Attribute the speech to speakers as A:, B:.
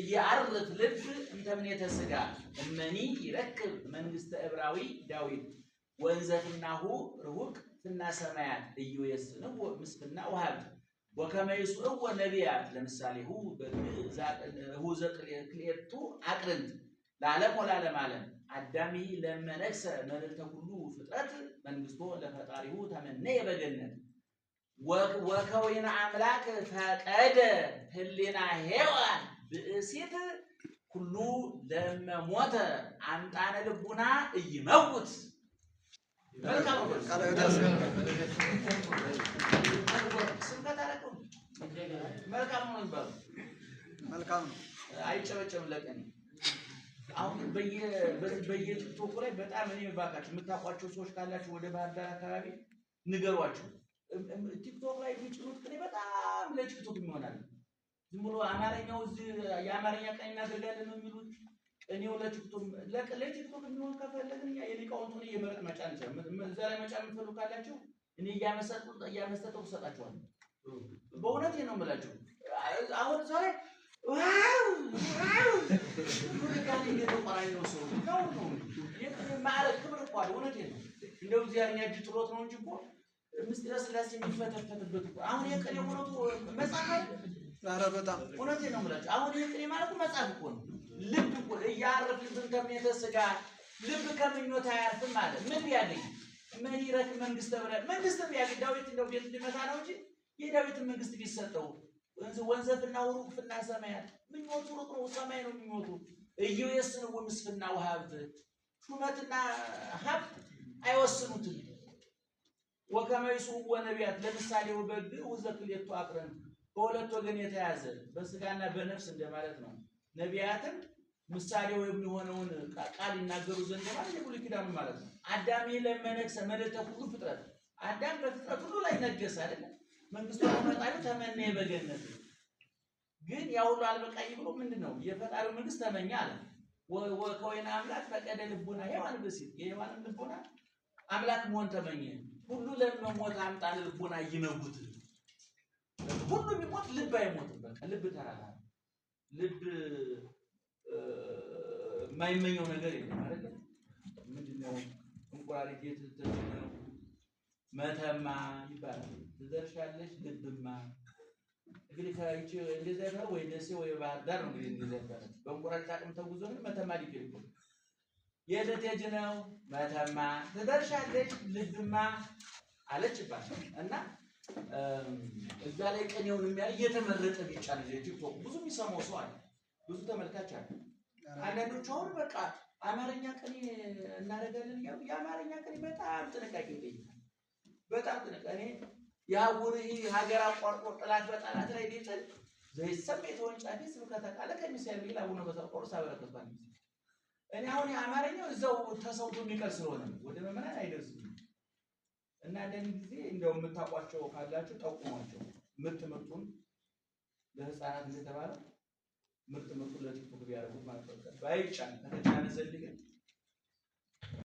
A: يعرف لب انت من يتسقى المني يركب منجست إبراوي داوود وانزفناه روك في الناس سماعات ايو يسنو مسفنا وهاب وكما يسوء نبيات لمثالي هو زقليتو عقرنت العالم ولا العالم عالم عدامي لما نكسى ملك كله فطرت منجستو لفطاريه تمنى بجنة وكوين عملاك فقد هلنا هيوان بأسيت كله لما موت عمتانا لبنا يموت ملكام قال يدرس ملكام من باب ملكام አይጨበጨም ለቀን አሁን በየ ቲክቶክ ላይ በጣም እኔ ባካችሁ የምታቋቸው ሰዎች ካላችሁ ወደ ባህር ዳር አካባቢ ንገሯቸው ቲክቶክ ላይ ቢጭኑት ከኔ በጣም ለቲክቶክ ይሆናል ዝም ብሎ አማርኛው እዚህ የአማርኛ ቀን እናደርጋለን ነው የሚሉት እኔው ለቲክቶክ ለቲክቶክ የሚሆን ከፈለግን የሊቃውንቱን የመረጥ መጫን ዘራ መጫን የምትፈልጉ ካላችሁ እኔ ያመሰጠው ሰጣችኋለሁ በእውነቴ ነው የምላችሁ አሁን ዛሬ ዋው ሁሉጋን እየተቆራኝ ነው ሰው ነው ማለት ክብር እኮ አለ እውነቴ ነው እንደው እግዚአብሔር ያጅ ጥሎት ነው እንጂ እኮ ምስጢረ ሥላሴ የሚፈተፈትበት እኮ አሁን የቀኔ ሆኖ መጻፍ ዛሬ በጣም እውነቴ ነው የምላችሁ አሁን የቀኔ ማለት መጻፍ እኮ ነው ልብ እኮ ያረፍ ልብን ከመተስጋ ልብ ከምኞት አያርፍም ማለት ምን ቢያገኝ ምን ይረክ መንግስት ቢያገኝ ዳዊት እንደው ቤት ሊመታ ነው እንጂ የዳዊት መንግስት ቢሰጠው ወንዘፍና ወሩቅፍና ሰማያት ምኞቱ ሩቅ ነው ሰማይ ነው ምኞቱ እየየስነው ምስፍና ወሀብት ሹመትና ሀብት አይወስኑትም ወከመይሱ ወነቢያት ለምሳሌ ወበግ ወዘክሌቱ አቅረን በሁለት ወገን የተያዘ በስጋና በነፍስ እንደማለት ነው ነቢያትን ምሳሌው የሚሆነውን ቃል ይናገሩ ዘንድ ማለት የብሉይ ኪዳኑ ማለት ነው አዳም ለመነግሰ መለተ ሁሉ ፍጥረት አዳም በፍጥረት ሁሉ ላይ ነገሰ አይደል መንግስቱ አመጣዩ ተመነ በገነት ግን ያው ሁሉ አልበቃይ ብሎ ምንድነው የፈጣሪው መንግስት ተመኛ አለ ወከወይና አምላክ ፈቀደ ልቡና ሔዋን በሲት የሔዋን ልቡና አምላክ መሆን ተመኘ ሁሉ ለመሞት አምጣን ልቡና ይመውት ሁሉ ቢሞት ልብ አይሞትም በቃ ልብ ተራራ ልብ ማይመኘው ነገር የለም አይደል ምንድነው እንቁራሪት ተተነው መተማ ይባላል ትደርሻለሽ ልብማ እንግዲህ ካይቺ እንደዛ ነው ወይ ደሴ ወይ ባህር ዳር ነው እንግዲህ እንደዛ ነው በእንቁራሪት አቅም ተጉዞ ግን መተማ ሊገኝ የደቴጅ ነው መተማ ትደርሻለሽ ልብማ አለች ይባላል እና እዛ ላይ ቀኔውን የሚያል እየተመረጠ ቢጫን ቲክቶክ ብዙ የሚሰማው ሰው አለ ብዙ ተመልካች አለ አንዳንዶቹ አሁን በቃ አማርኛ ቀኔ እናደርጋለን ያው የአማርኛ ቀኔ በጣም ጥንቃቄ ይጠይቃል በጣም ጥንቃቄ ያውሪ ሀገር አቋርጦ ጥላት በጣላት ላይ ዲጥል ዘይሰመት ወንጫፊ ስብከተ ቃለ ከሚሳኤል ይላ ወነ በተቆርሳ በረከቷል እኔ አሁን የአማርኛው እዛው ተሰውቶ የሚቀር ስለሆነ ወደ መመናን አይደርስም እና አንዳንድ ጊዜ እንደው የምታቋቸው ካላችሁ ጠቁሟቸው ምርጡን ለህፃናት እንደተባለ ምርጡን ለቲክቶክ ቢያደርጉ ማለት ነው ባይጫን ከተቻለ ዘልገን